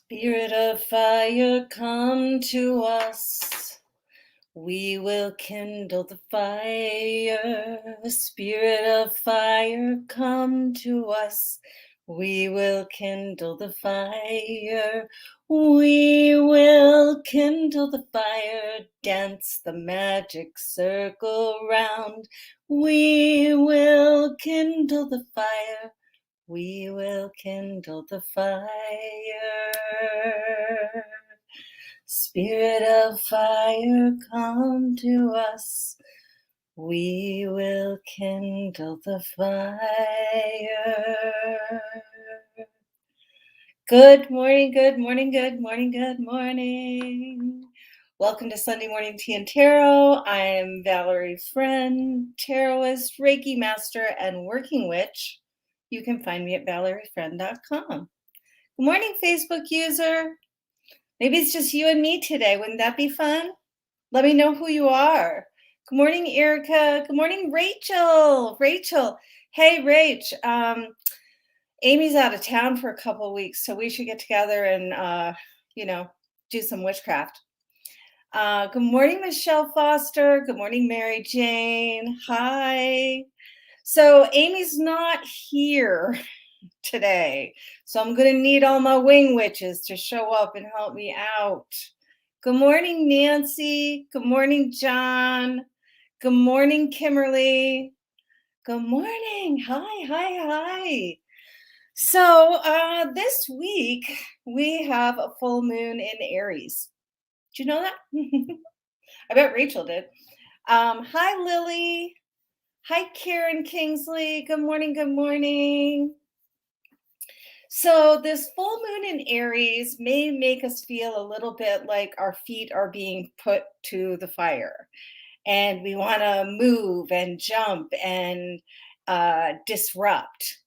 Spirit of fire, come to us. We will kindle the fire. Spirit of fire, come to us. We will kindle the fire. We will kindle the fire. Dance the magic circle round. We will kindle the fire. We will kindle the fire. Spirit of fire, come to us. We will kindle the fire. Good morning, good morning, good morning, good morning. Welcome to Sunday Morning Tea and Tarot. I am Valerie Friend, tarotist, Reiki master, and working witch. You can find me at valeriefriend.com. Good morning, Facebook user. Maybe it's just you and me today. Wouldn't that be fun? Let me know who you are. Good morning, Erica. Good morning, Rachel. Hey, Rach. Amy's out of town for a couple of weeks, so we should get together and, do some witchcraft. Good morning, Michelle Foster. Good morning, Mary Jane. Hi. So Amy's not here today, so I'm going to need all my wing witches to show up and help me out. Good morning, Nancy. Good morning, John. Good morning, Kimberly. Good morning. Hi. So this week we have a full moon in Aries. Did you know that? I bet Rachel did. Hi, Lily. Hi, Karen Kingsley. Good morning. So this full moon in Aries may make us feel a little bit like our feet are being put to the fire and we want to move and jump and disrupt.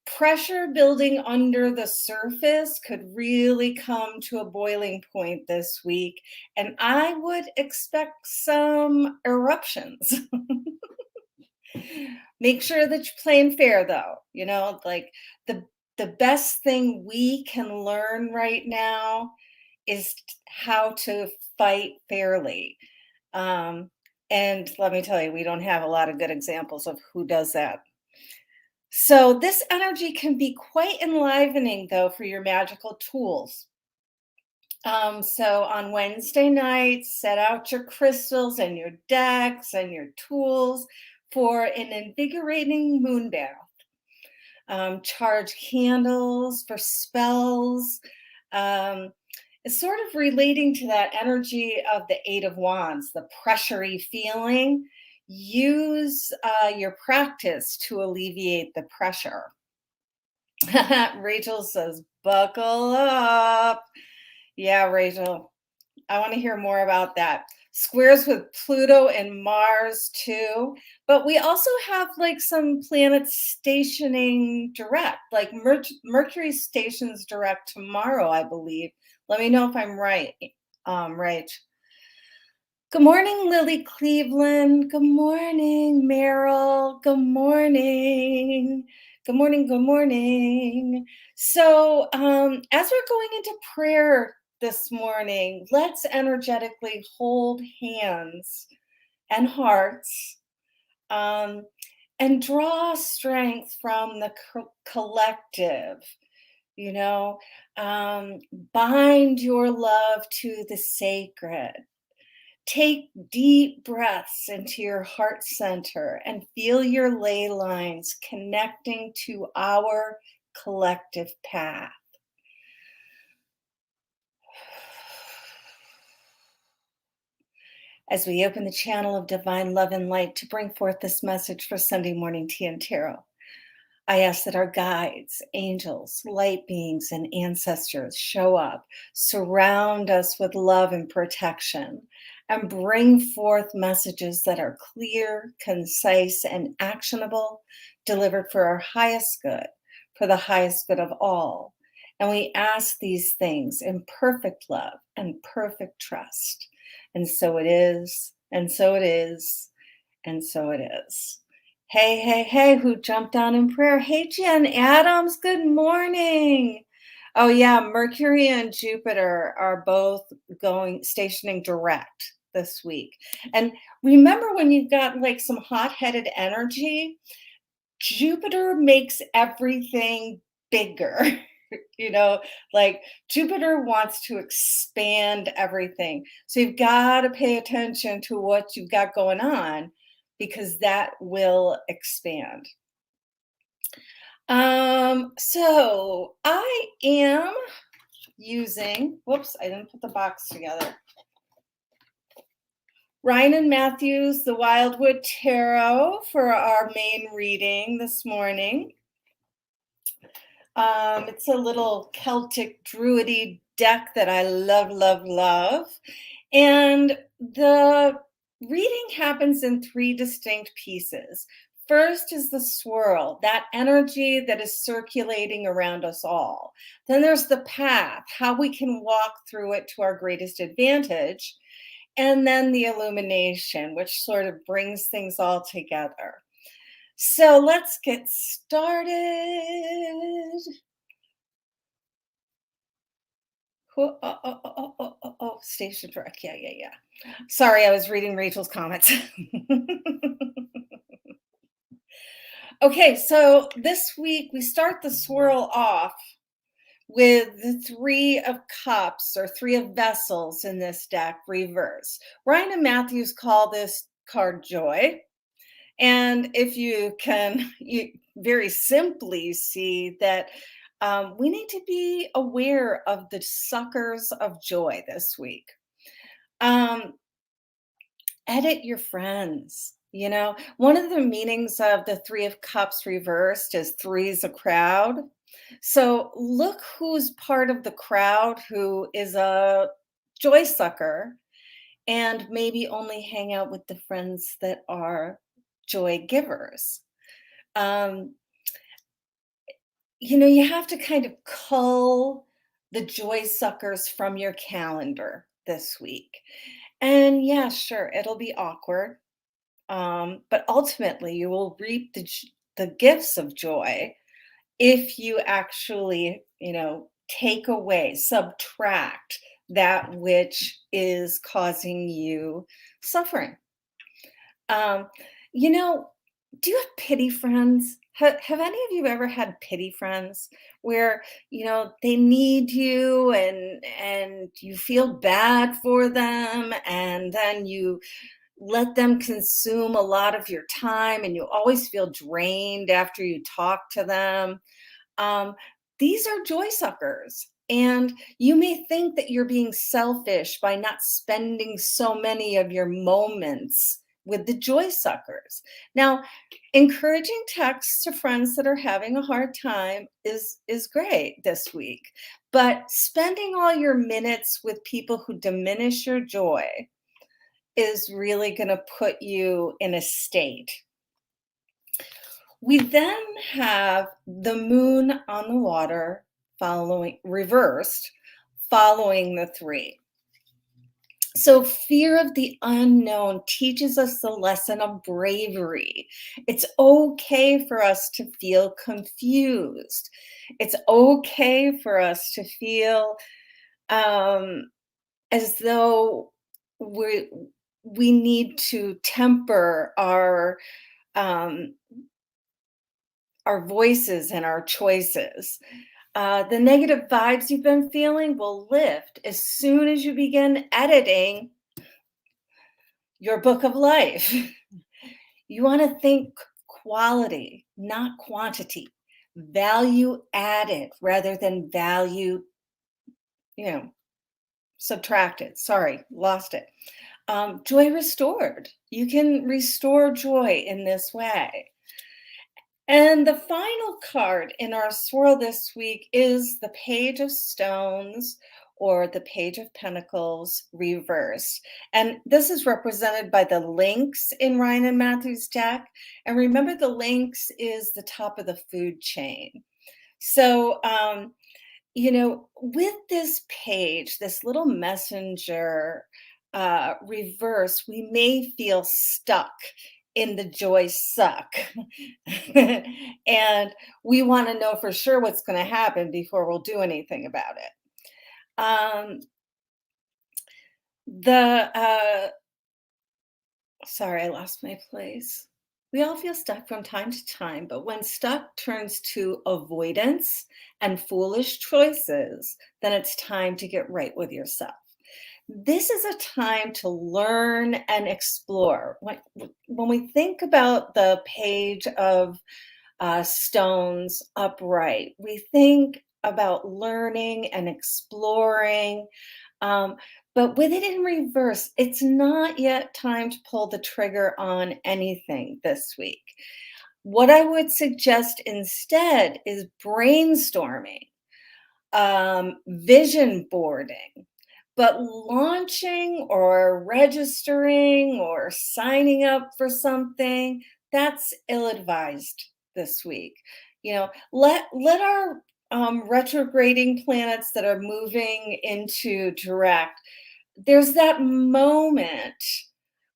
Pressure building under the surface could really come to a boiling point this week, and I would expect some eruptions. Make sure that you're playing fair, though. Like the best thing we can learn right now is how to fight fairly. And let me tell you, we don't have a lot of good examples of who does that. So this energy can be quite enlivening, though, for your magical tools. So on Wednesday nights, set out your crystals and your decks and your tools for an invigorating moon bath. Charge candles for spells. It's sort of relating to that energy of the Eight of Wands, the pressury feeling. Use your practice to alleviate the pressure. Rachel says, buckle up. Yeah, Rachel, I want to hear more about that. Squares with Pluto and Mars too. But we also have like some planets stationing direct, like Mercury stations direct tomorrow, I believe. Let me know if I'm right. Right. Good morning, Lily Cleveland. Good morning, Meryl. Good morning. Good morning. So as we're going into prayer this morning, let's energetically hold hands and hearts and draw strength from the collective. Bind your love to the sacred. Take deep breaths into your heart center and feel your ley lines connecting to our collective path. As we open the channel of divine love and light to bring forth this message for Sunday Morning Tea and Tarot, I ask that our guides, angels, light beings, and ancestors show up, surround us with love and protection, and bring forth messages that are clear, concise, and actionable, delivered for our highest good, for the highest good of all. And we ask these things in perfect love and perfect trust. And so it is, and so it is, and so it is. Hey, who jumped on in prayer? Hey, Jen Adams, good morning. Oh yeah, Mercury and Jupiter are both going stationing direct this week. And remember when you've got like some hot-headed energy, Jupiter makes everything bigger. You know, like Jupiter wants to expand everything. So you've got to pay attention to what you've got going on because that will expand. So I am using, whoops, I didn't put the box together. Ryan and Matthews, the Wildwood Tarot for our main reading this morning. It's a little Celtic druidy deck that I love, love, love. And the reading happens in three distinct pieces. First is the swirl, that energy that is circulating around us all. Then there's the path, how we can walk through it to our greatest advantage. And then the illumination, which sort of brings things all together. So let's get started. Station direct. Yeah, yeah, yeah. Sorry, I was reading Rachel's comments. Okay, so this week we start the swirl off with the Three of Cups or Three of Vessels in this deck reverse. Ryan and Matthews call this card joy. And if you can, you very simply see that we need to be aware of the suckers of joy this week. Edit your friends. You know, one of the meanings of the Three of Cups reversed is three's a crowd. So look who's part of the crowd who is a joy sucker and maybe only hang out with the friends that are joy givers. Um, you have to kind of cull the joy suckers from your calendar this week. And yeah, sure, it'll be awkward. But ultimately, you will reap the gifts of joy if you actually, take away, subtract that which is causing you suffering. Um, you know, do you have pity friends? Have any of you ever had pity friends where they need you and you feel bad for them and then you let them consume a lot of your time and you always feel drained after you talk to them? Um, these are joy suckers. And you may think that you're being selfish by not spending so many of your moments with the joy suckers. Now, encouraging texts to friends that are having a hard time is great this week, but spending all your minutes with people who diminish your joy is really going to put you in a state. We then have the moon on the water reversed, following the three. So fear of the unknown teaches us the lesson of bravery. It's okay for us to feel confused. It's okay for us to feel as though we need to temper our voices and our choices. The negative vibes you've been feeling will lift as soon as you begin editing your book of life. You want to think quality, not quantity. Value added rather than value, subtracted. Sorry, lost it. Joy restored. You can restore joy in this way. And the final card in our swirl this week is the Page of Stones or the Page of Pentacles reversed. And this is represented by the lynx in Ryan and Matthew's deck. And remember, the lynx is the top of the food chain. So, with this page, this little messenger reverse, we may feel stuck in the joy suck. And we want to know for sure what's going to happen before we'll do anything about it. The Sorry, I lost my place. We all feel stuck from time to time, but when stuck turns to avoidance and foolish choices, then it's time to get right with yourself. This is a time to learn and explore. When we think about the page of stones upright, we think about learning and exploring. Um, but with it in reverse, it's not yet time to pull the trigger on anything this week. What I would suggest instead is brainstorming, vision boarding, but launching or registering or signing up for something, that's ill-advised this week. Let our retrograding planets that are moving into direct, there's that moment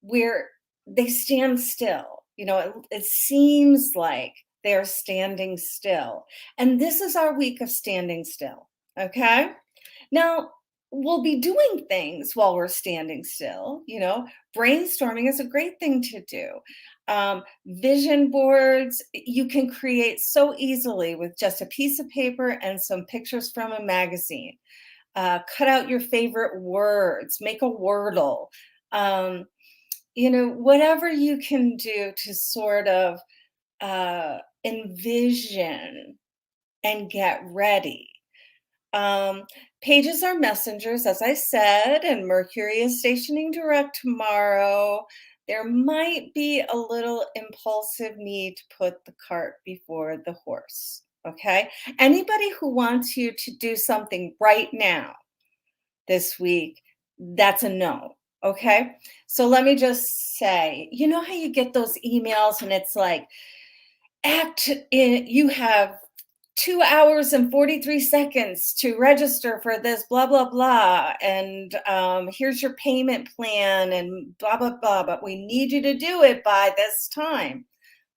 where they stand still. It seems like they're standing still. And this is our week of standing still. Okay. Now, we'll be doing things while we're standing still. Brainstorming is a great thing to do. Vision boards, you can create so easily with just a piece of paper and some pictures from a magazine. Cut out your favorite words, make a wordle. Whatever you can do to sort of envision and get ready. Pages are messengers, as I said, and Mercury is stationing direct tomorrow. There might be a little impulsive need to put the cart before the horse. Okay. Anybody who wants you to do something right now this week, that's a no. Okay. So let me just say, you know how you get those emails and it's like, you have 2 hours and 43 seconds to register for this, blah, blah, blah. And here's your payment plan and blah, blah, blah. But we need you to do it by this time.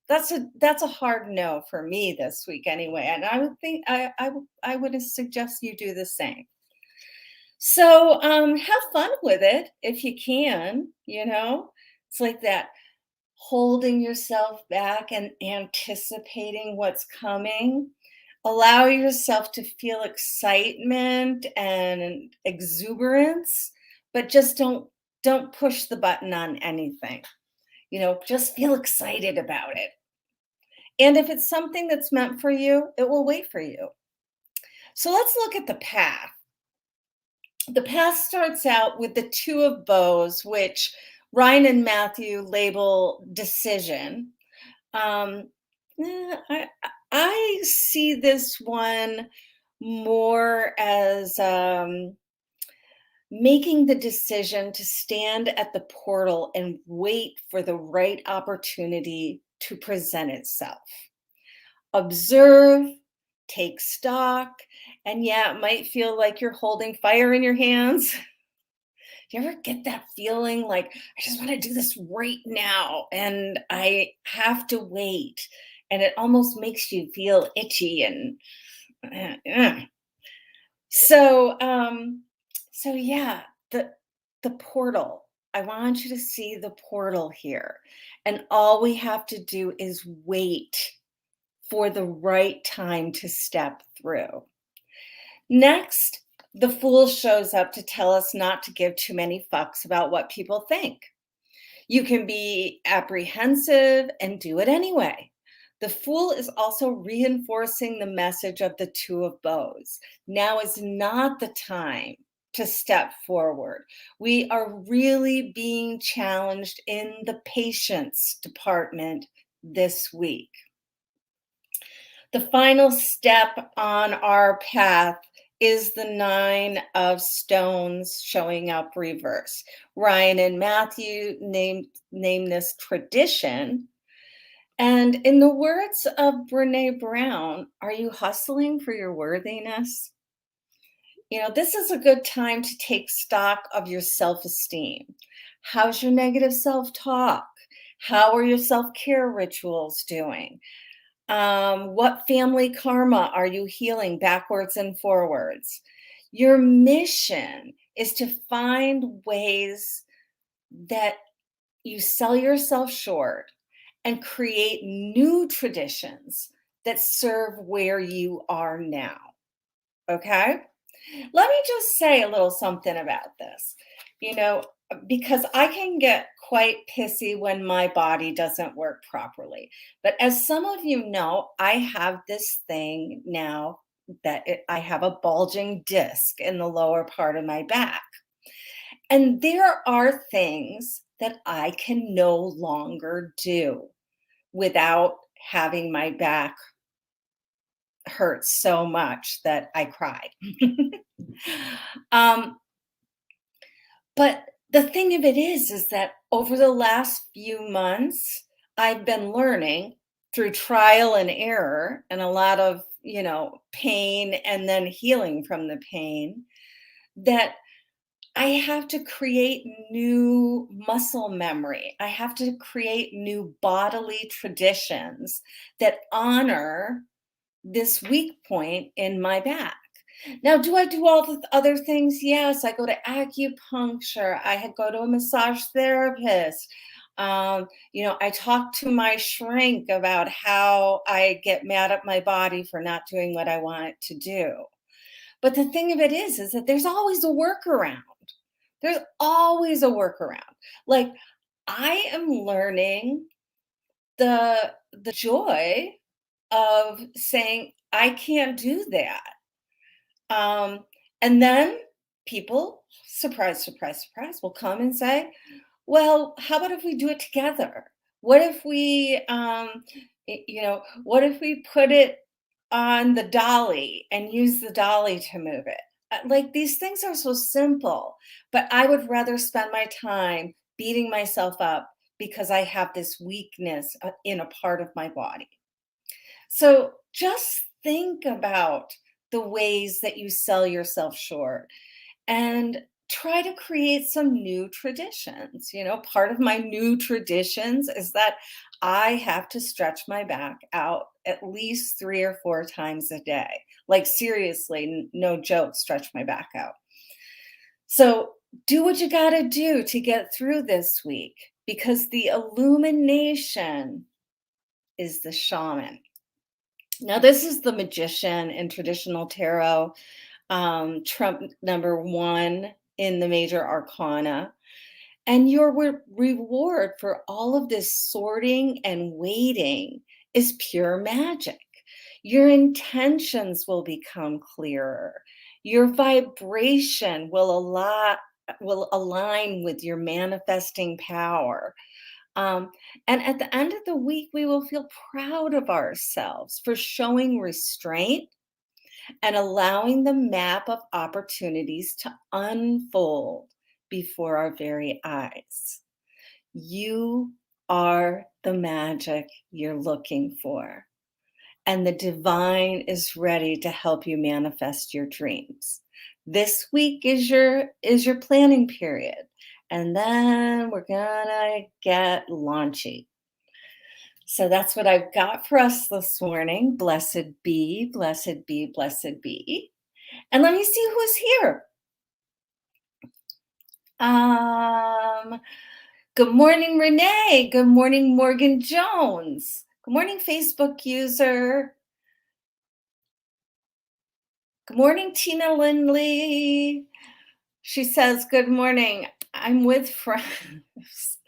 That's a hard no for me this week anyway. And I would think I would suggest you do the same. So have fun with it if you can, It's like that holding yourself back and anticipating what's coming. Allow yourself to feel excitement and exuberance, but just don't push the button on anything. Just feel excited about it. And if it's something that's meant for you, it will wait for you. So let's look at the path. The path starts out with the Two of Bows, which Ryan and Matthew label decision. I see this one more as making the decision to stand at the portal and wait for the right opportunity to present itself. Observe, take stock, and yeah, it might feel like you're holding fire in your hands. Do you ever get that feeling like, I just want to do this right now and I have to wait? And it almost makes you feel itchy and so yeah, the portal. I want you to see the portal here. And all we have to do is wait for the right time to step through. Next, the Fool shows up to tell us not to give too many fucks about what people think. You can be apprehensive and do it anyway. The Fool is also reinforcing the message of the Two of Bows. Now is not the time to step forward. We are really being challenged in the patience department this week. The final step on our path is the Nine of Stones showing up reverse. Ryan and Matthew name this tradition. And in the words of Brene Brown, are you hustling for your worthiness? This is a good time to take stock of your self-esteem. How's your negative self-talk? How are your self-care rituals doing? What family karma are you healing backwards and forwards? Your mission is to find ways that you sell yourself short and create new traditions that serve where you are now. Okay? Let me just say a little something about this. You know, because I can get quite pissy when my body doesn't work properly. But as some of you know, I have this thing now that I have a bulging disc in the lower part of my back. And there are things that I can no longer do without having my back hurt so much that I cried. um, but the thing of it is that over the last few months, I've been learning through trial and error and a lot of, pain and then healing from the pain that I have to create new muscle memory. I have to create new bodily traditions that honor this weak point in my back. Now, do I do all the other things? Yes, I go to acupuncture. Go to a massage therapist. I talk to my shrink about how I get mad at my body for not doing what I want it to do. But the thing of it is that there's always a workaround. There's always a workaround. Like I am learning the joy of saying I can't do that. And then people, surprise, surprise, surprise, will come and say, well, how about if we do it together? What if what if we put it on the dolly and use the dolly to move it? Like these things are so simple, but I would rather spend my time beating myself up because I have this weakness in a part of my body. So just think about the ways that you sell yourself short and try to create some new traditions. Part of my new traditions is that I have to stretch my back out at least 3 or 4 times a day. Like, seriously, no joke, stretch my back out. So, do what you got to do to get through this week because the illumination is the shaman. Now, this is the magician in traditional tarot, trump number 1 in the major arcana. And your reward for all of this sorting and waiting is pure magic. Your intentions will become clearer. Your vibration will align with your manifesting power. And at the end of the week, we will feel proud of ourselves for showing restraint and allowing the map of opportunities to unfold before our very eyes. You are the magic you're looking for, and the divine is ready to help you manifest your dreams. This week is your planning period, and then we're gonna get launchy. So that's what I've got for us this morning. Blessed be, blessed be, blessed be. And let me see who's here. Good morning, Renee. Good morning, Morgan Jones. Good morning, Facebook user. Good morning, Tina Lindley. She says, good morning. I'm with friends.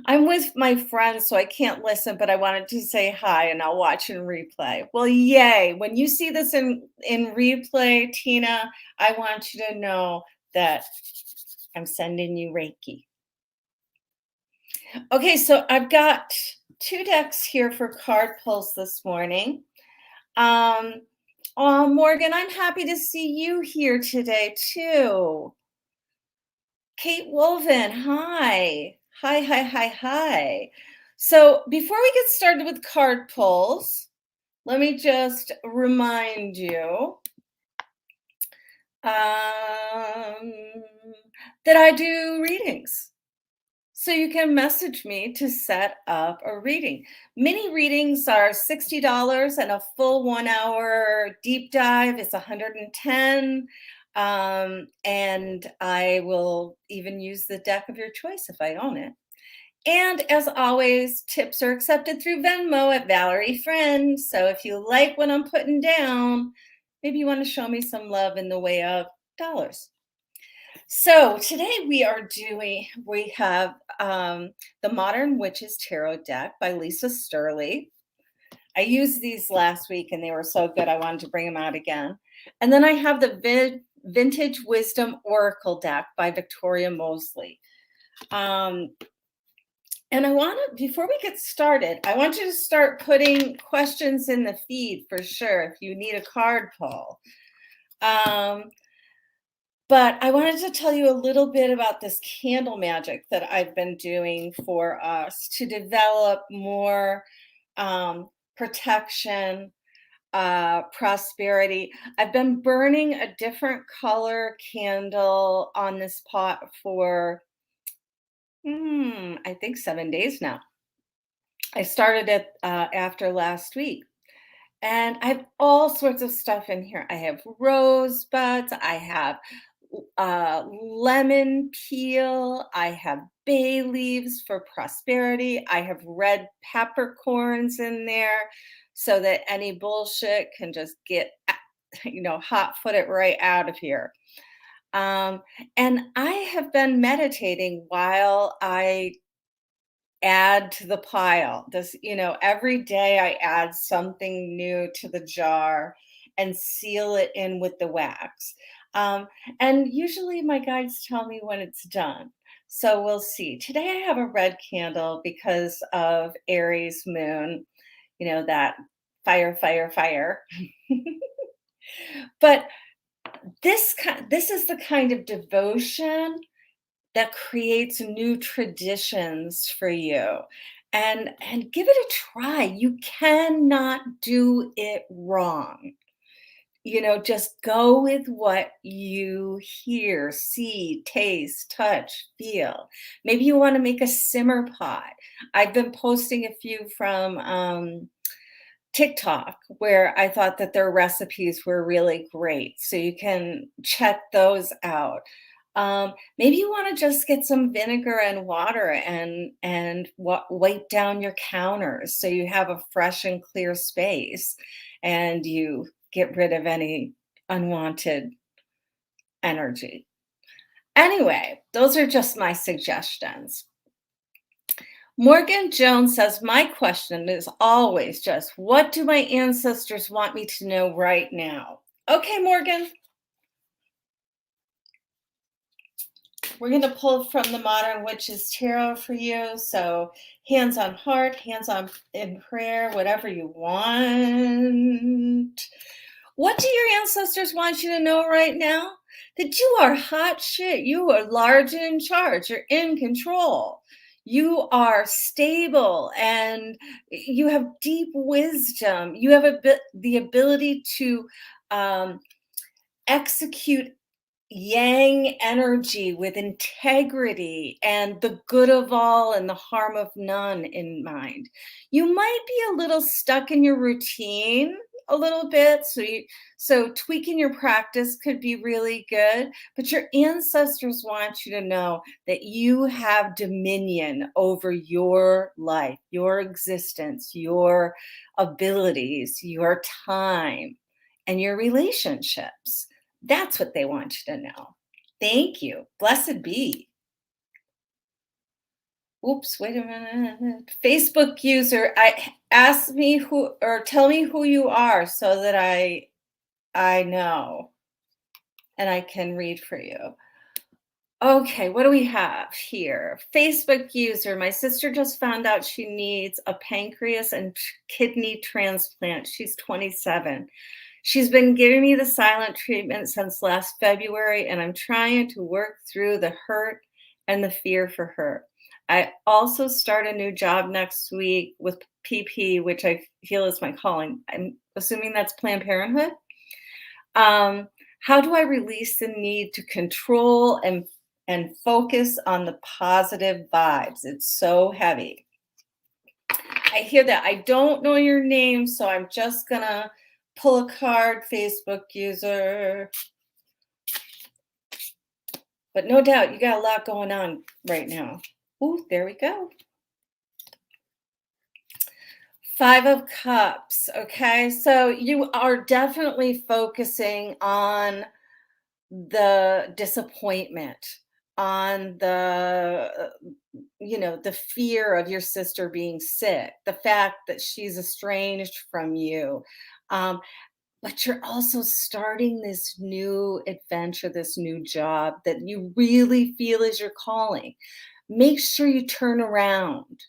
I'm with my friends, so I can't listen, but I wanted to say hi and I'll watch in replay. Well, yay. When you see this in replay, Tina, I want you to know that I'm sending you Reiki. Okay, so I've got 2 decks here for card pulls this morning. Oh, Morgan, I'm happy to see you here today too. Kate Wolven, hi. Hi, hi, hi, hi. So before we get started with card pulls, let me just remind you that I do readings. So So you can message me to set up a reading. Mini readings are $60 and a full 1 hour deep dive is 110. And I will even use the deck of your choice if I own it. And as always, tips are accepted through Venmo at Valerie Friend. So if you like what I'm putting down, maybe you want to show me some love in the way of dollars. So today we have the Modern Witches Tarot deck by Lisa Sturley. I used these last week and they were so good I wanted to bring them out again. And then I have the Vintage Wisdom Oracle deck by Victoria Mosley. And I want to, before we get started, I want you to start putting questions in the feed for sure if you need a card pull. But I wanted to tell you a little bit about this candle magic that I've been doing for us to develop more protection, prosperity. I've been burning a different color candle on this pot for, I think 7 days now. I started it after last week. And I have all sorts of stuff in here. I have rosebuds, I have lemon peel, I have bay leaves for prosperity, I have red peppercorns in there so that any bullshit can just get, hot foot it right out of here. And I have been meditating while I add to the pile. Every day I add something new to the jar and seal it in with the wax. And usually my guides tell me when it's done. So we'll see. Today I have a red candle because of Aries moon, that fire, fire, fire. But this is the kind of devotion that creates new traditions for you, and give it a try. You cannot do it wrong. Just go with what you hear, see, taste, touch, feel. Maybe you want to make a simmer pot. I've been posting a few from TikTok where I thought that their recipes were really great, so you can check those out. Maybe you want to just get some vinegar and water and wipe down your counters so you have a fresh and clear space and you get rid of any unwanted energy. Anyway, those are just my suggestions. Morgan Jones says, my question is always just, what do my ancestors want me to know right now? Okay, Morgan. We're going to pull from the Modern Witches Tarot for you. So hands on heart, hands on in prayer, whatever you want. What do your ancestors want you to know right now? That you are hot shit. You are large and in charge. You're in control. You are stable and you have deep wisdom. You have the ability to execute yang energy with integrity and the good of all and the harm of none in mind. You might be a little stuck in your routine a little bit, so tweaking your practice could be really good, but your ancestors want you to know that you have dominion over your life, your existence, your abilities, your time, and your relationships. That's what they want you to know. Thank you. Blessed be. Oops, wait a minute. Facebook user, ask me who, or tell me who you are so that I know and I can read for you. Okay, what do we have here? Facebook user, my sister just found out she needs a pancreas and kidney transplant. She's 27. She's been giving me the silent treatment since last February, and I'm trying to work through the hurt and the fear for her. I also start a new job next week with PP, which I feel is my calling. I'm assuming that's Planned Parenthood. How do I release the need to control and focus on the positive vibes. It's so heavy. I hear that. I don't know your name, so I'm just gonna pull a card, Facebook user. But no doubt you got a lot going on right now. Ooh, there we go. 5 of Cups. Okay, so you are definitely focusing on the disappointment, on the fear of your sister being sick, the fact that she's estranged from you. Um, but you're also starting this new adventure, this new job that you really feel is your calling. Make sure you turn around.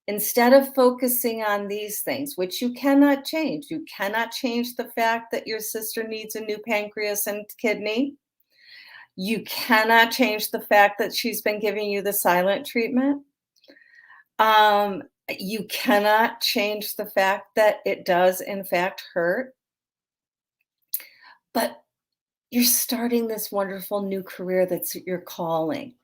Instead of focusing on these things, which you cannot change the fact that your sister needs a new pancreas and kidney. You cannot change the fact that she's been giving you the silent treatment. You cannot change the fact that it does, in fact, hurt. But you're starting this wonderful new career that's your calling.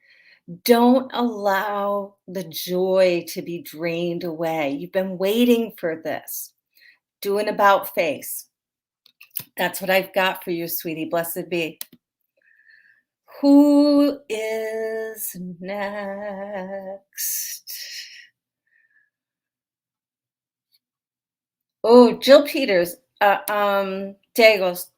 Don't allow the joy to be drained away. You've been waiting for this. Do an about face. That's what I've got for you, sweetie. Blessed be. Who is next? Oh, Jill Peters. Dagos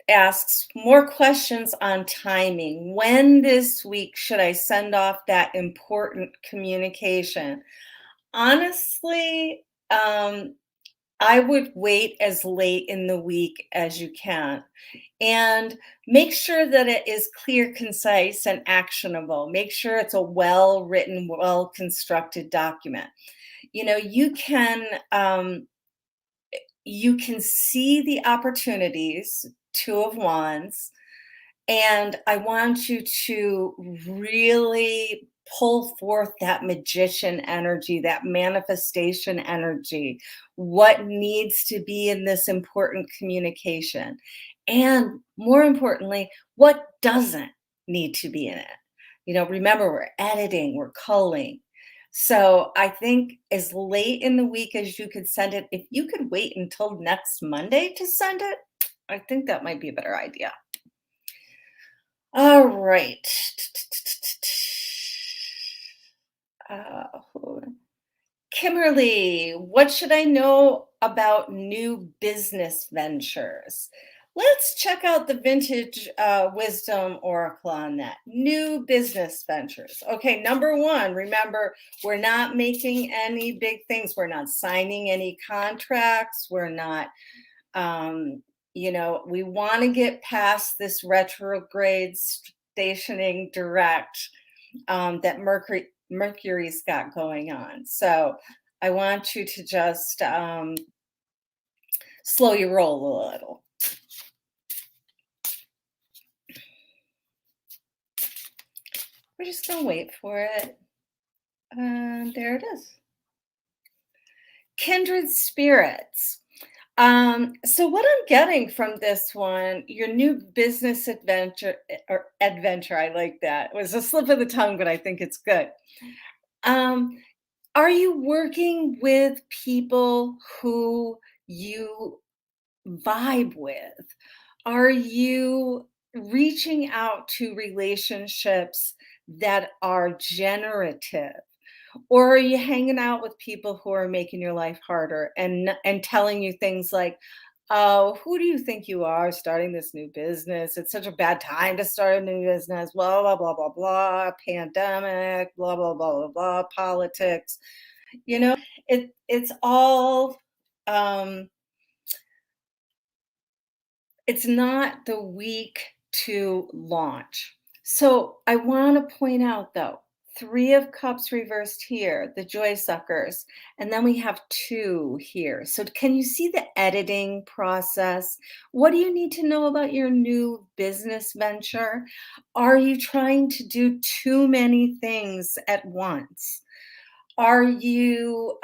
asks more questions on timing. When this week should I send off that important communication? Honestly, I would wait as late in the week as you can and make sure that it is clear, concise, and actionable. Make sure it's a well written, well constructed document. You know, you can see the opportunities, Two of Wands, and I want you to really pull forth that magician energy, that manifestation energy, what needs to be in this important communication. And more importantly, what doesn't need to be in it. Remember, we're editing, we're culling. So I think as late in the week as you could send it, if you could wait until next Monday to send it, I think that might be a better idea. All right. Kimberly, what should I know about new business ventures? Let's check out the Vintage Wisdom Oracle on that. New business ventures. Okay, number one, remember, we're not making any big things. We're not signing any contracts. We're not we want to get past this retrograde stationing direct that Mercury's got going on. So I want you to just slow your roll a little. We're just gonna wait for it. There it is. Kindred spirits. So what I'm getting from this one, your new business adventure, I like that. It was a slip of the tongue, but I think it's good. Are you working with people who you vibe with? Are you reaching out to relationships that are generative? Or are you hanging out with people who are making your life harder and telling you things like, "Oh, who do you think you are starting this new business? It's such a bad time to start a new business, blah, blah, blah, blah, blah, pandemic, blah, blah, blah, blah, blah, politics." It's all it's not the week to launch. So I want to point out though, 3 of Cups reversed here, the joy suckers, and then we have 2 here. So can you see the editing process? What do you need to know about your new business venture? Are you trying to do too many things at once? Are you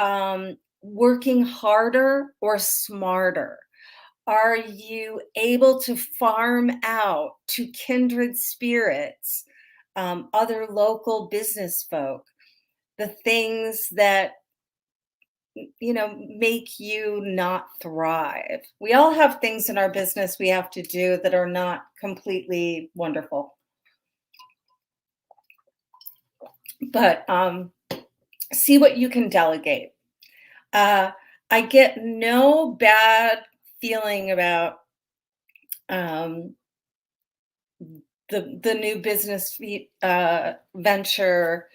working harder or smarter? Are you able to farm out to kindred spirits other local business folk, the things that make you not thrive. We all have things in our business we have to do that are not completely wonderful. But see what you can delegate. I get no bad feeling about the new business venture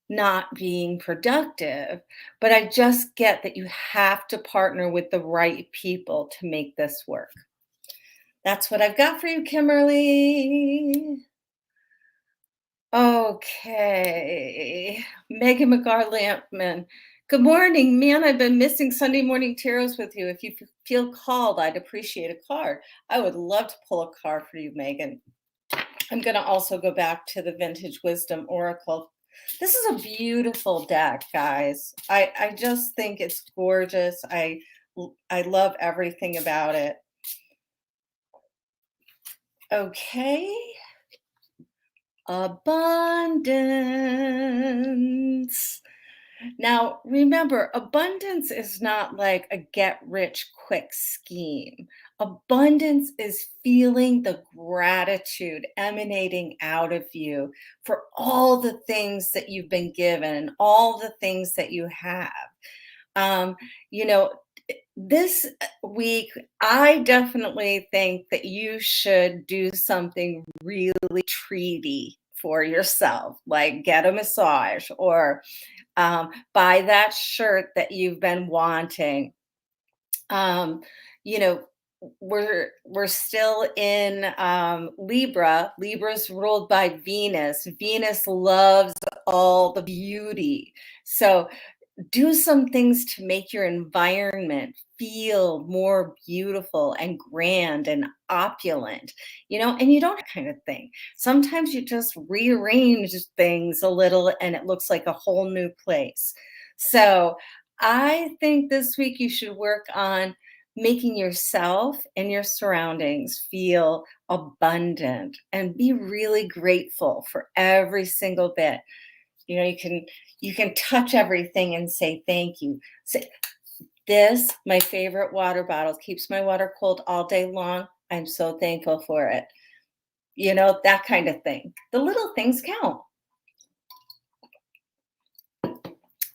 not being productive, but I just get that you have to partner with the right people to make this work. That's what I've got for you, Kimberly. Okay, Megan McGar-Lampman. Good morning, man. I've been missing Sunday morning tarots with you. If you feel called, I'd appreciate a card. I would love to pull a card for you, Megan. I'm going to also go back to the Vintage Wisdom Oracle. This is a beautiful deck, guys. I just think it's gorgeous. I love everything about it. Okay. Abundance. Now, remember, abundance is not like a get-rich-quick scheme. Abundance is feeling the gratitude emanating out of you for all the things that you've been given and all the things that you have. This week, I definitely think that you should do something really treaty for yourself, like get a massage or buy that shirt that you've been wanting. We're still in Libra. Libra's ruled by Venus. Venus loves all the beauty. So do some things to make your environment feel more beautiful and grand and opulent, and you don't kind of thing. Sometimes you just rearrange things a little and it looks like a whole new place. So I think this week you should work on making yourself and your surroundings feel abundant and be really grateful for every single bit. You can touch everything and say thank you. This, my favorite water bottle, keeps my water cold all day long. I'm so thankful for it. That kind of thing. The little things count.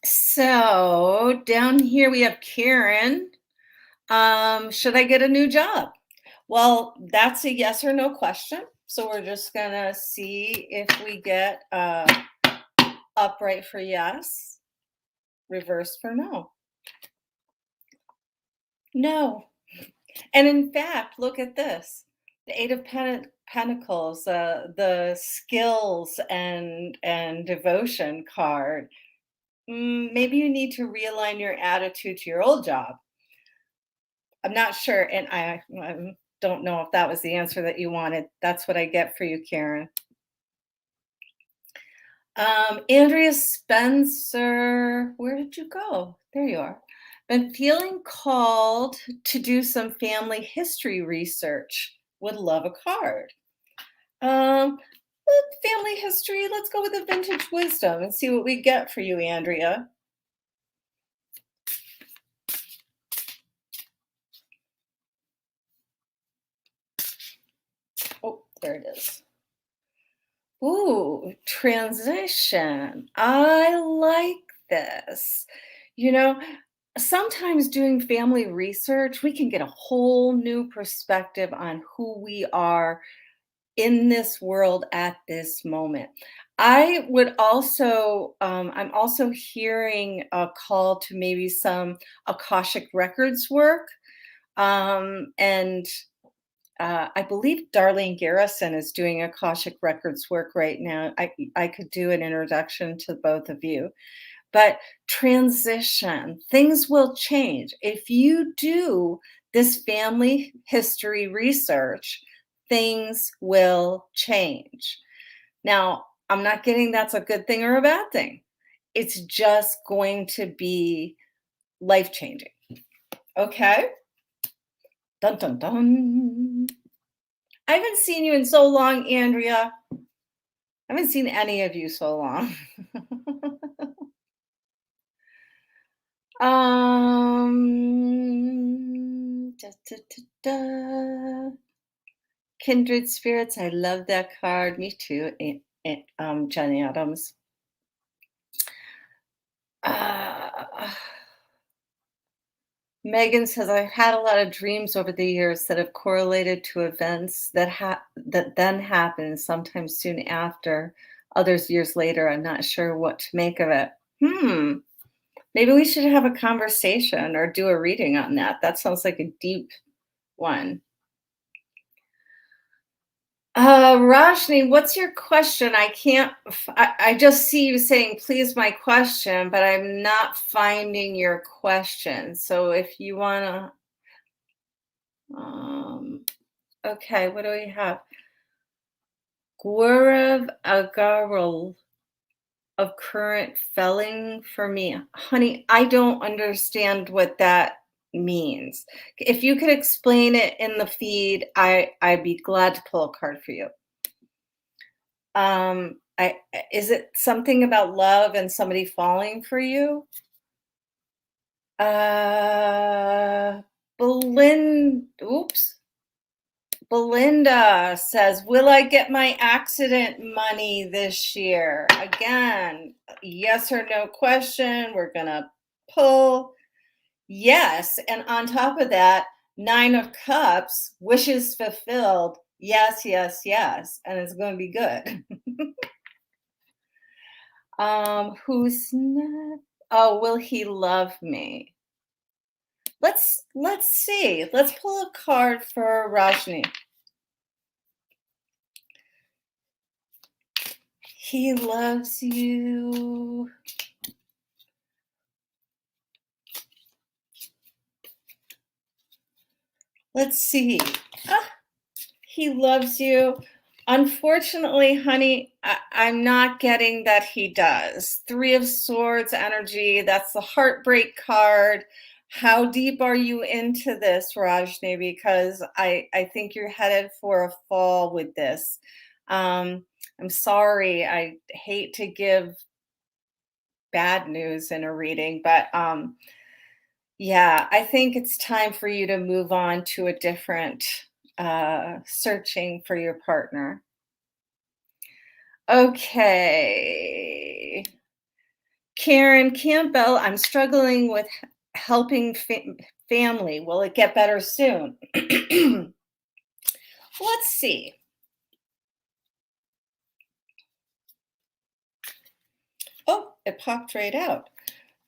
So down here we have Karen. Should I get a new job? Well, that's a yes or no question. So we're just gonna see if we get upright for yes, reverse for no. No. And in fact, look at this. The Eight of Pentacles, the skills and devotion card. Maybe you need to realign your attitude to your old job. I'm not sure, and I don't know if that was the answer that you wanted. That's what I get for you, Karen. Andrea Spencer, where did you go? There you are. Been feeling called to do some family history research. Would love a card. Family history, let's go with the Vintage Wisdom and see what we get for you, Andrea. Oh, there it is. Ooh, transition. I like this. Sometimes doing family research, we can get a whole new perspective on who we are in this world at this moment. I would also, I'm also hearing a call to maybe some Akashic Records work. I believe Darlene Garrison is doing Akashic Records work right now. I could do an introduction to both of you. But transition, things will change. If you do this family history research, things will change. Now, I'm not getting that's a good thing or a bad thing. It's just going to be life-changing. Okay? Dun, dun, dun. I haven't seen you in so long, Andrea. I haven't seen any of you so long. Da, da, da, da. Kindred spirits. I love that card. Me too. Johnny Adams. Megan says, I've had a lot of dreams over the years that have correlated to events that then happen, sometimes soon after, others years later. I'm not sure what to make of it. Maybe we should have a conversation or do a reading on that. That sounds like a deep one. Rajni, what's your question? I just see you saying, please, my question, but I'm not finding your question. So if you want to, okay, what do we have? Gaurav Agarwal of current felling for me. Honey, I don't understand what that means. If you could explain it in the feed, I'd be glad to pull a card for you. Is it something about love and somebody falling for you? Belinda says, will I get my accident money this year? Again, yes or no question. We're gonna pull yes. And on top of that, 9 of Cups, wishes fulfilled. Yes, yes, yes. And it's going to be good. Who's next? Oh, will he love me? Let's see. Let's pull a card for Rajni. He loves you. Let's see. He loves you. Unfortunately, honey, I'm not getting that he does. 3 of Swords energy. That's the heartbreak card. How deep are you into this, Rajni? Because I think you're headed for a fall with this. I'm sorry. I hate to give bad news in a reading, but yeah, I think it's time for you to move on to a different searching for your partner. Okay. Karen Campbell, I'm struggling with helping family. Will it get better soon? Let's see. Oh, it popped right out.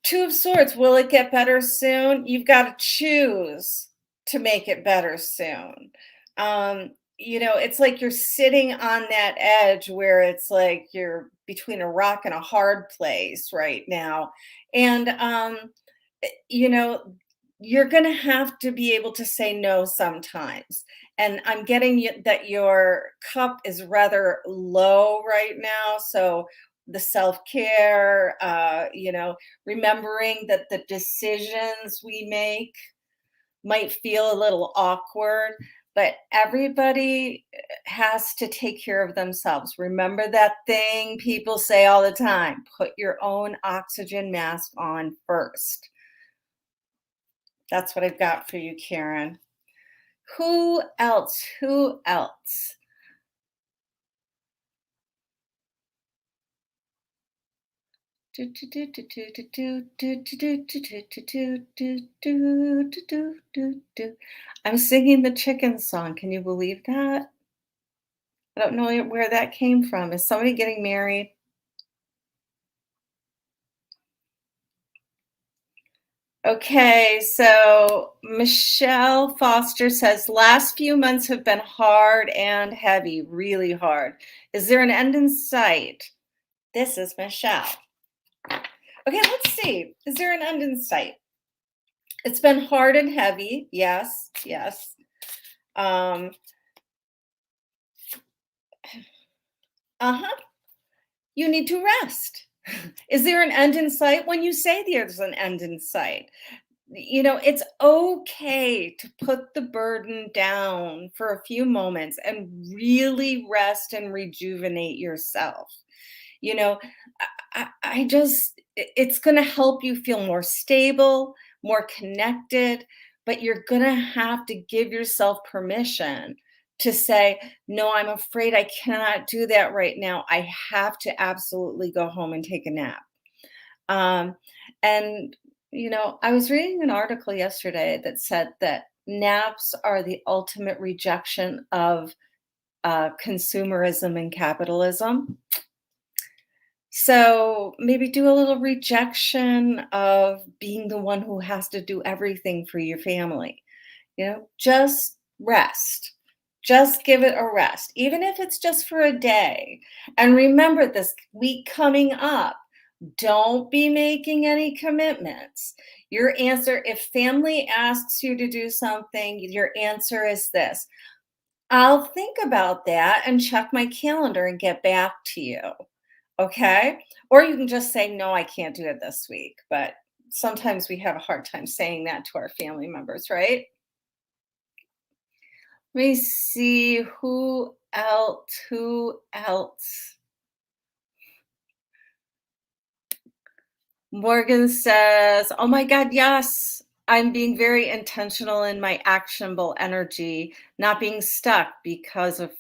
2 of Swords, will it get better soon? You've got to choose to make it better soon. It's like you're sitting on that edge where it's like you're between a rock and a hard place right now. And, you're going to have to be able to say no sometimes. And I'm getting that your cup is rather low right now. So the self-care, remembering that the decisions we make might feel a little awkward, but everybody has to take care of themselves. Remember that thing people say all the time, put your own oxygen mask on first. That's what I've got for you, Karen. Who else? Who else? I'm singing the chicken song. Can you believe that? I don't know where that came from. Is somebody getting married? Okay, so Michelle Foster says, last few months have been hard and heavy, really hard. Is there an end in sight? This is Michelle. Okay, let's see. Is there an end in sight? It's been hard and heavy. Yes, yes. You need to rest. Is there an end in sight? When you say there's an end in sight, it's okay to put the burden down for a few moments and really rest and rejuvenate yourself. You know, I just, it's going to help you feel more stable, more connected, but you're going to have to give yourself permission to say, no, I'm afraid I cannot do that right now. I have to absolutely go home and take a nap. Um, and, I was reading an article yesterday that said that naps are the ultimate rejection of consumerism and capitalism. So maybe do a little rejection of being the one who has to do everything for your family. Just rest. Just give it a rest, even if it's just for a day. And remember this week coming up, don't be making any commitments. Your answer, if family asks you to do something, your answer is this: I'll think about that and check my calendar and get back to you. Okay? Or you can just say, no, I can't do it this week. But sometimes we have a hard time saying that to our family members, right? Let me see who else. Who else? Morgan says, oh my God, yes. I'm being very intentional in my actionable energy, not being stuck because of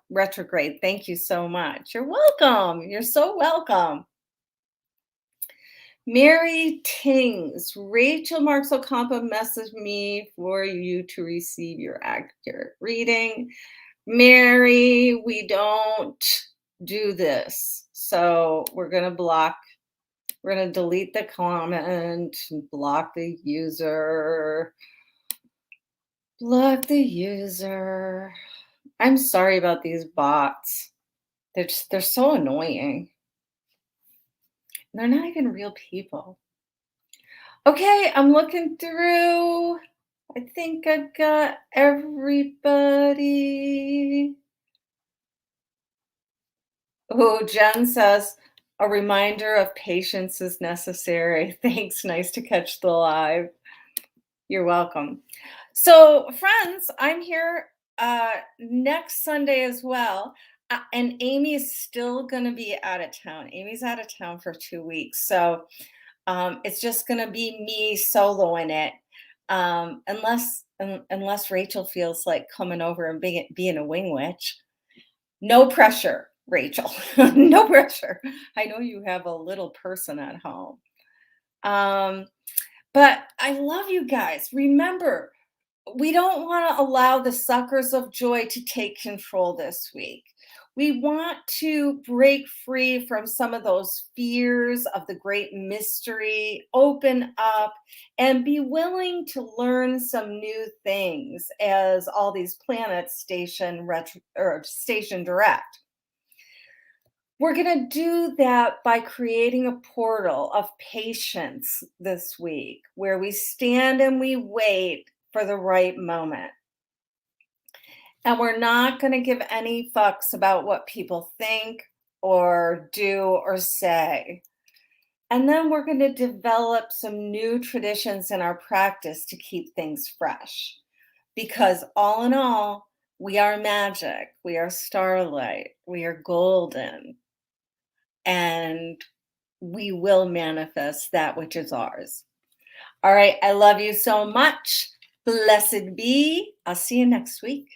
retrograde. Thank you so much. You're welcome. You're so welcome. Mary Tings, Rachel Marks Ocampo messaged me for you to receive your accurate reading. Mary, we don't do this. So we're going to delete the comment, block the user. Block the user. I'm sorry about these bots. They're so annoying. They're not even real people. Okay, I'm looking through. I think I've got everybody. Oh, Jen says, a reminder of patience is necessary. Thanks. Nice to catch the live. You're welcome. So, friends, I'm here next Sunday as well. And Amy is still going to be out of town. Amy's out of town for 2 weeks. So, it's just going to be me soloing it. Unless Rachel feels like coming over and being a wing witch. No pressure, Rachel. No pressure. I know you have a little person at home. But I love you guys. Remember, we don't want to allow the suckers of joy to take control this week. We want to break free from some of those fears of the great mystery, open up, and be willing to learn some new things as all these planets station direct. We're going to do that by creating a portal of patience this week where we stand and we wait for the right moment. And we're not going to give any fucks about what people think or do or say. And then we're going to develop some new traditions in our practice to keep things fresh. Because all in all, we are magic, we are starlight, we are golden, and we will manifest that which is ours. All right, I love you so much. Blessed be. I'll see you next week.